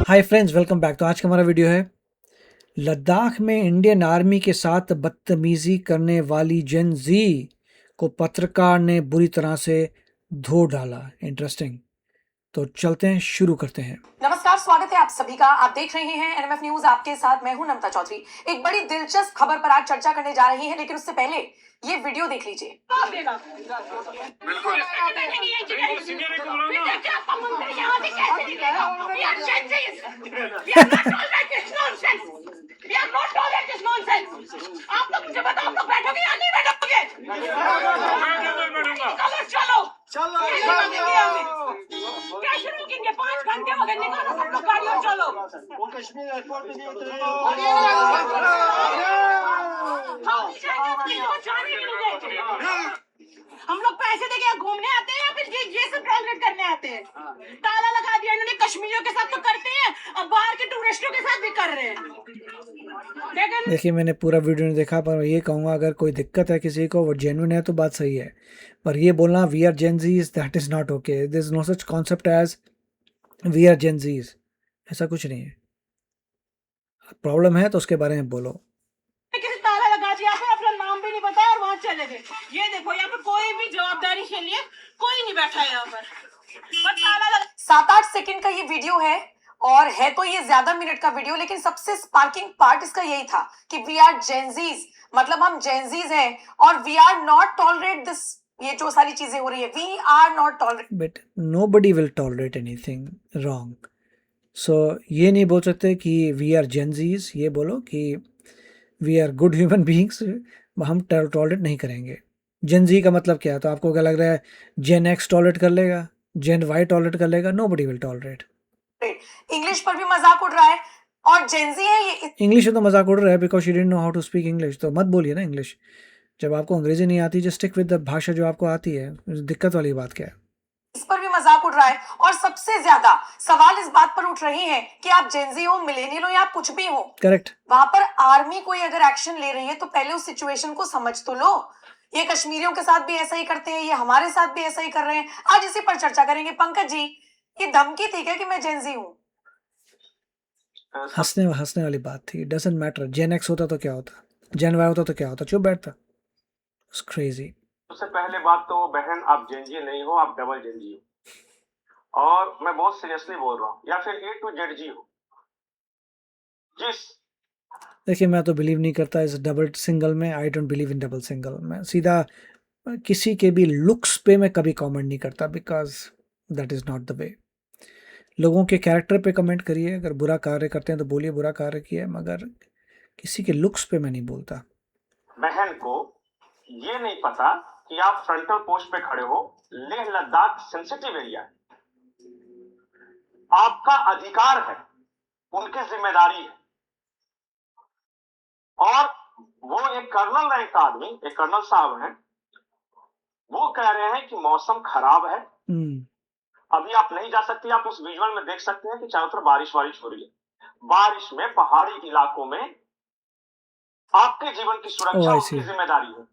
Hi friends, welcome back. तो आज का हमारा वीडियो है लद्दाख में इंडियन आर्मी के साथ बदतमीजी करने वाली जेन जी को पत्रकार ने बुरी तरह से धो डाला। इंटरेस्टिंग। तो चलते हैं, शुरू करते हैं। नमस्कार, स्वागत है आप सभी का। आप देख रहे हैं एनएमएफ न्यूज। आपके साथ मैं हूं नमता चौधरी। एक बड़ी दिलचस्प खबर पर आज चर्चा करने जा रही है, लेकिन उससे पहले ये वीडियो देख लीजिए। आप लोग मुझे बताओ, आप लोग बैठोगे या नहीं बैठोगे? चलो चलो, कैसे रुकेंगे? 5 घंटे हो गए, निकालो सब लोग गाड़ी और चलो। वो कश्मीर एयरपोर्ट पे नहीं उतरे। हम लोग पैसे देके घूमने आते हैं या फिर ये सब टॉलरेट करने आते हैं? ताला लगा दिया इन्होंने। कश्मीरियों के साथ तो करते हैं, अब बाहर के टूरिस्टों के साथ भी कर रहे हैं। देखिए, मैंने पूरा वीडियो नहीं देखा, पर ये कहूँगा अगर कोई दिक्कत है किसी को, वो जेन्युइन है तो बात सही है। पर ये बोलना we are Gen Zs, that is not okay. There is no such concept as we are Gen Zs. ऐसा कुछ नहीं है। प्रॉब्लम है तो उसके बारे में बोलो। किसी ताला लगा दिया, फिर अपना नाम भी नहीं बताया और वहां चले गए। ये देखो, यहाँ पे कोई भी जवाबदारी के लिए कोई नहीं बैठा है यहाँ पर ताला लगा। 7-8 सेकंड का ये वीडियो है और है तो ये ज्यादा मिनट का वीडियो, लेकिन सबसे स्पार्किंग पार्ट इसका यही था कि वी आर जेनजीज, मतलब हम जेनजीज हैं और we are not tolerate this. ये जो सारी चीजें हो रही है, we are not tolerate. But nobody will tolerate anything wrong. So ये नहीं बोल सकते कि वी आर जेनजीज, ये बोलो कि we are good human beings. हम टॉलरेट नहीं करेंगे। जेनजी का मतलब क्या है? तो आपको क्या लग रहा है जेन एक्स टॉलरेट कर लेगा, जेन वाई टॉलरेट कर लेगा? Nobody will tolerate. इंग्लिश पर भी मजाक उड़ रहा है और जेनजी है ये। इंग्लिश में तो मजाक उड़ रहा है because you didn't know how to speak English. तो मत बोलिए ना इंग्लिश। जब आपको अंग्रेजी नहीं आती, जस्ट स्टिक विद द भाषा जो आपको आती है। दिक्कत वाली बात क्या है? इस पर भी मजाक उड़ रहा है और सबसे ज्यादा सवाल इस बात पर उठ रहे हैं कि आप जेनजी हो, मिलेनियल हो या आप कुछ भी हो। करेक्ट। वहां पर आर्मी कोई अगर एक्शन ले रही है तो पहले उस सिचुएशन को समझ तो लो। ये कश्मीरियों के साथ भी ऐसा ही करते हैं, ये हमारे साथ भी ऐसा ही कर रहे हैं। आज इसी पर चर्चा करेंगे। पंकज जी, ये धमकी थी क्या कि मैं जेनजी हूँ? हंसने वाली बात थी। Doesn't matter. जेन एक्स होता तो क्या होता, जेन वाई होता तो क्या होता? चुप बैठता। It's crazy. सबसे पहले बात तो बहन, आप जेनजी नहीं हो, आप डबल जेनजी हो। और मैं बहुत सीरियसली बोल रहा हूँ, या फिर ए टू जेड जी हो। देखिए, मैं तो बिलीव नहीं करता इस डबल सिंगल में। I don't believe in double single. मैं सीधा किसी के भी लुक्स पे मैं कभी कमेंट नहीं करता, because that is not the way. लोगों के कैरेक्टर पे कमेंट करिए, अगर बुरा कार्य करते हैं तो बोलिए बुरा कार्य किया है, मगर किसी के लुक्स पे मैं नहीं बोलता। बहन को ये नहीं पता कि आप फ्रंटल पोस्ट पे खड़े हो। लेह लद्दाख सेंसिटिव एरिया है, आपका अधिकार है, उनकी जिम्मेदारी है। और वो एक कर्नल रैंक का आदमी, एक कर्नल साहब हैं, वो कह रहे हैं कि मौसम खराब है, अभी आप नहीं जा सकते। आप उस विजुअल में देख सकते हैं कि चारों तरफ बारिश हो रही है। बारिश में पहाड़ी इलाकों में आपके जीवन की सुरक्षा उनकी जिम्मेदारी है।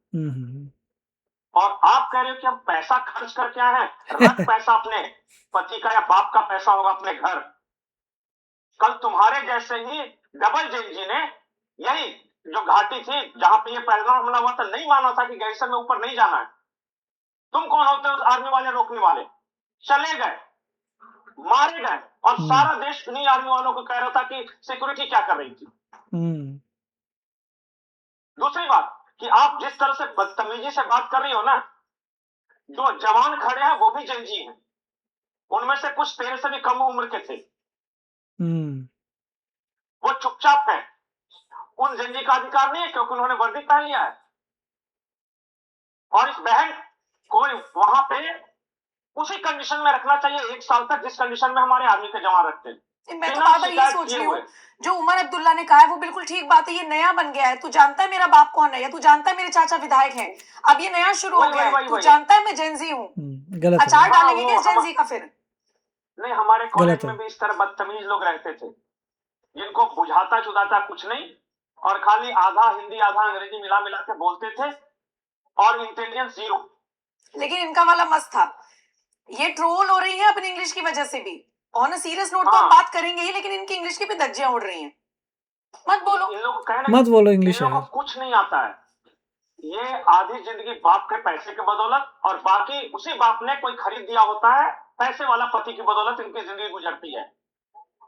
और आप कह रहे हो कि हम पैसा खर्च करके आए हैं। रख पैसा अपने पति का या बाप का पैसा होगा अपने घर। कल तुम्हारे जैसे ही डबल जेनजी ने यही जो घाटी थी जहां पे ये पहला हमला हुआ था, नहीं माना था कि गैसर में ऊपर नहीं जाना है। तुम कौन होते हो आर्मी वाले रोकने वाले? चले गए, मारे गए, और सारा देश उन्हीं आर्मी वालों को कह रहा था कि सिक्योरिटी क्या कर रही थी। दूसरी बात कि आप जिस तरह से बदतमीजी से बात कर रही हो ना, जो जवान खड़े हैं वो भी जेनजी हैं। उनमें से कुछ तेरे से भी कम उम्र के थे। वो चुपचाप हैं। उन जेनजी का अधिकार नहीं है क्योंकि उन्होंने वर्दी पहन लिया है। और इस बहन को वहां पे उसी कंडीशन में रखना चाहिए 1 साल तक जिस कंडीशन में हमारे आर्मी के जवान रखते हैं। मैं तो बार ये सोच रही हूँ, जो उमर अब्दुल्ला ने कहा है वो बिल्कुल ठीक बात है। ये नया बन गया है। तू जानता है मेरा बाप कौन है, या तू जानता है मेरे चाचा विधायक हैं। अब ये नया शुरू हो गया है। तू जानता है मैं जेनजी हूँ। अचार डालेंगे क्या जेनजी का? फिर नहीं, हमारे कॉलेज में भी इस तरह बदतमीज लोग रहते थे, जिनको बुझाता चुदाता कुछ नहीं, और खाली आधा हिंदी आधा अंग्रेजी मिला मिला के बोलते थे, और इंटेलिजेंस 0। लेकिन इनका वाला मस्त था। ये ट्रोल हो रही है अपनी इंग्लिश की वजह से भी। ऑन अ सीरियस नोट तो हम बात करेंगे ही, लेकिन इनकी इंग्लिश की भी धज्जियां उड़ रही हैं। मत बोलो, इन लोग कहने मत बोलो इन इंग्लिश है लोगों यार। को कुछ नहीं आता है। ये आधी जिंदगी बाप के पैसे के बदौलत, और बाकी उसी बाप ने कोई खरीद दिया होता है, पैसे वाला पति की बदौलत इनकी जिंदगी गुजरती है।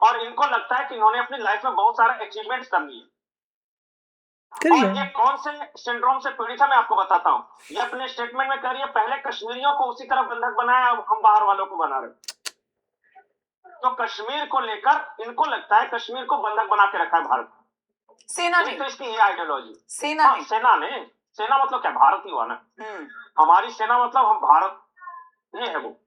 और इनको लगता है कि इन्होंने अपनी लाइफ में बहुत सारे अचीवमेंट्स कर लिए। कर और लो। ये कौन से सिंड्रोम से पीड़ित है मैं आपको बताता हूँ। ये अपने स्टेटमेंट में कह रही है, पहले कश्मीरियों को उसी तरह बंधक बनाया, अब हम बाहर वालों को बना रहे। तो कश्मीर को लेकर इनको लगता है कश्मीर को बंधक बना के रखा है भारत। सेना ने, तो इसकी ये आइडियोलॉजी। सेना हाँ, ने, सेना मतलब क्या, भारत ही हुआ ना। हमारी सेना मतलब हम भारत, ये है वो।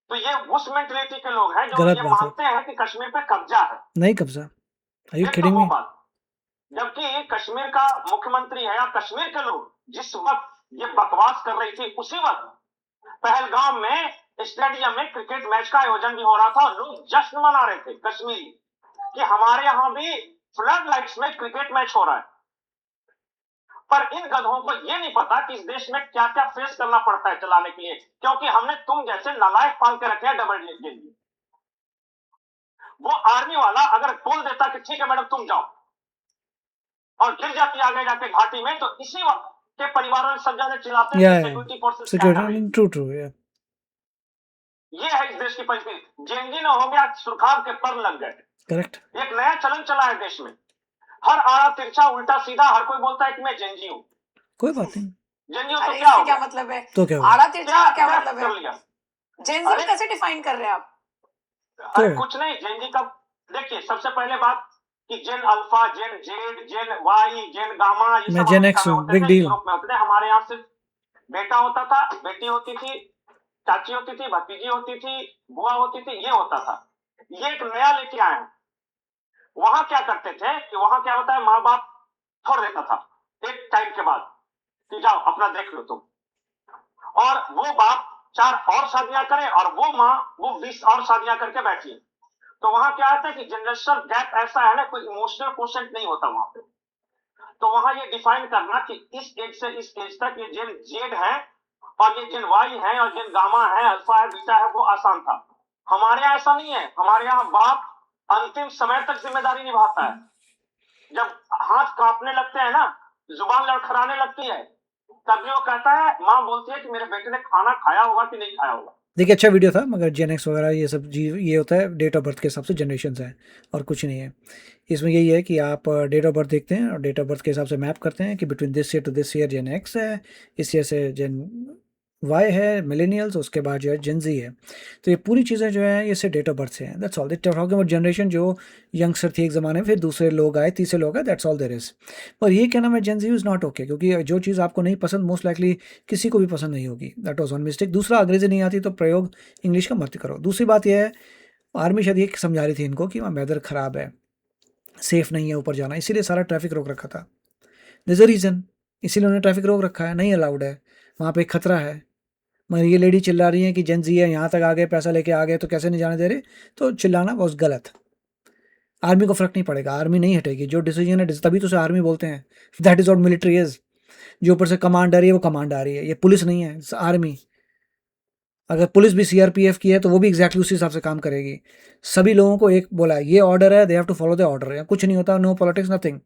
तो ये उस मेंटलिटी के लोग हैं जो गलत ये बात है, मानते हैं कि कश्मीर पे कब्जा है। नहीं कब्जा। आर यू एक तो किडिंग वो मी? बात, जबकि कश्मीर का मुख्यमंत्री है या कश्मीर के लोग जिस वक्त ये बकवास कर रही थी, उसी वक्त पहलगाम में स्टेडियम में क्रिकेट मैच का आयोजन भी हो रहा था और लोग जश्न मना रहे थे कश्मीरी कि हमारे यहां भी फ्लड लाइट्स में क्रिकेट मैच हो रहा है। पर इन गधों को ये नहीं पता कि इस देश में क्या क्या फेस करना पड़ता है चलाने के लिए, क्योंकि हमने तुम जैसे नालायक पाल के रखे हैं डबल डी के लिए। वो आर्मी वाला अगर बोल देता कि ठीक है मैडम तुम जाओ, और गिर जाती आगे जाके घाटी में, तो इसी वक्त के परिवार वाले सब जाने चिल्लाते हैं कि सिक्योरिटी फोर्सेस क्या कर रही है। ट्रू ट्रू या ये है इस देश की परिस्थिति। जेएनजी न हो गया, सुरखाब के पर लग गए। करेक्ट। एक नया चलन चला है देश में, हर आड़ा तिरछा उल्टा सीधा हर कोई बोलता है कि मैं जेएनजी हूँ। कोई बात नहीं। जेएनजी तो अरे क्या इससे हो क्या गया? मतलब है? तो क्या हुआ? आड़ा तिरछा का क्या मतलब कर है? लिया। जेनजी अरे- कैसे डिफाइन कर रहे हैं आप? अरे तो- कुछ नहीं, जेएनजी का देखिए, सबसे पहले बात कि जेन अल्फा, जेन जेड, जेन वाई, जेन गामा, ये मैं सब जेन अमेरिका एक्स में हूँ, होते बिग थे, डील। यूरोप में होते थे। हमारे यहाँ सिर्फ बेटा होता था, बेटी होती थी, चाची होती थी, भतीजी होती थी, बुआ होती थी, ये होता था। ये एक नया लेके आए हैं। वहां क्या करते थे कि वहां क्या होता है, माँ बाप छोड़ देता था एक टाइम के बाद कि जाओ अपना देख लो तुम, और वो बाप 4 और शादियां करे और वो माँ वो 20 और शादियां करके बैठी। तो वहां क्या होता है कि जनरेशनल गैप ऐसा है ना, कोई इमोशनल क्वोशेंट नहीं होता वहां पे। तो वहां ये डिफाइन करना कि इस एज से इस एज तक ये जेन जेड है और ये जेन वाई है और जेन गामा है, अल्फा है, बीटा है, वो आसान था। हमारे यहाँ ऐसा नहीं है। हमारे यहाँ बाप अंतिम समय तक जिम्मेदारी निभाता है। जब हाथ कांपने लगते हैं ना, जुबान लड़खड़ाने लगती है, तभी वो कहता है, माँ बोलती है कि मेरे बेटे ने खाना खाया होगा कि नहीं खाया होगा। देखिए अच्छा वीडियो था, मगर जेन एक्स वगैरह ये सब जी ये होता है डेट ऑफ बर्थ के हिसाब से जनरेशन है और कुछ नहीं है। इसमें यही है कि आप डेट ऑफ बर्थ देखते हैं और डेट ऑफ बर्थ के हिसाब से मैप करते हैं कि between this year to this year Gen X है, इस ईयर से जेन वाई है, मिलेनियल्स, उसके बाद जो है जेन जी है। तो ये पूरी चीज़ें जो है ये से डेट ऑफ बर्थ से हैं। That's all. That talking about generation जो यंगस्टर थी एक ज़माने में, फिर दूसरे लोग आए, तीसरे लोग आए, दैट्स ऑल देयर इज़। पर ये कहना मैं जेन जी इज़ नॉट ओके, क्योंकि जो चीज़ आपको नहीं पसंद मोस्ट लाइकली किसी को भी पसंद नहीं होगी। That was one mistake. दूसरा, अंग्रेजी नहीं आती तो प्रयोग इंग्लिश का मत करो। दूसरी बात यह है, आर्मी शायद ये समझा रही थी इनको कि वहाँ वेदर ख़राब है, सेफ़ नहीं है ऊपर जाना, इसीलिए सारा ट्रैफिक रोक रखा था। दिस अ रीज़न, इसीलिए उन्होंने ट्रैफिक रोक रखा है, नहीं अलाउड है वहाँ पे, खतरा है। मगर ये लेडी चिल्ला रही है कि जेन जी है, यहाँ तक आ गए, पैसा लेके आ गए, तो कैसे नहीं जाने दे रहे। तो चिल्लाना बहुत गलत। आर्मी को फ़र्क नहीं पड़ेगा, आर्मी नहीं हटेगी। जो डिसीजन है, तभी तो उसे आर्मी बोलते हैं। That is what military is. जो ऊपर से कमांड आ रही है वो कमांड आ रही है, ये पुलिस नहीं है, आर्मी। अगर पुलिस भी सीआरपीएफ की है तो वो भी एग्जैक्टली उसी हिसाब से काम करेगी। सभी लोगों को एक बोला है, ये ऑर्डर है, they have to follow the order. या कुछ नहीं होता, नो पॉलिटिक्स, नथिंग।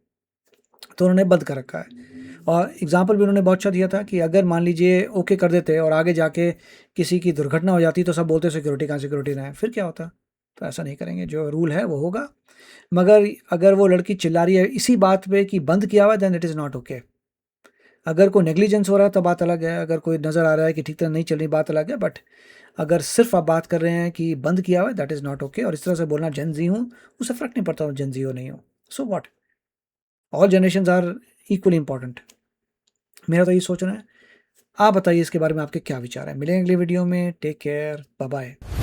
तो उन्होंने बंद कर रखा है। और एग्जाम्पल भी उन्होंने बहुत अच्छा दिया था कि अगर मान लीजिए ओके कर देते और आगे जाके किसी की दुर्घटना हो जाती तो सब बोलते सिक्योरिटी कहाँ, सिक्योरिटी ना है, फिर क्या होता। तो ऐसा नहीं करेंगे, जो रूल है वो होगा। मगर अगर वो लड़की चिल्ला रही है इसी बात पे कि बंद किया हुआ है, then it is not okay. अगर कोई नेग्लिजेंस हो रहा है तो बात अलग है, अगर कोई नज़र आ रहा है कि ठीक तरह नहीं चल रही, बात अलग है। बट अगर सिर्फ आप बात कर रहे हैं कि बंद किया हुआ है, दैट इज़ नॉट ओके। और इस तरह से बोलना जेन जी हूँ, उससे फ़र्क नहीं पड़ता हूँ जेन जी हो नहीं हो, so what, all generations are equally important. मेरा तो ये सोचना है। आप बताइए इसके बारे में आपके क्या विचार हैं। मिलेंगे अगले वीडियो में। Take care, bye bye.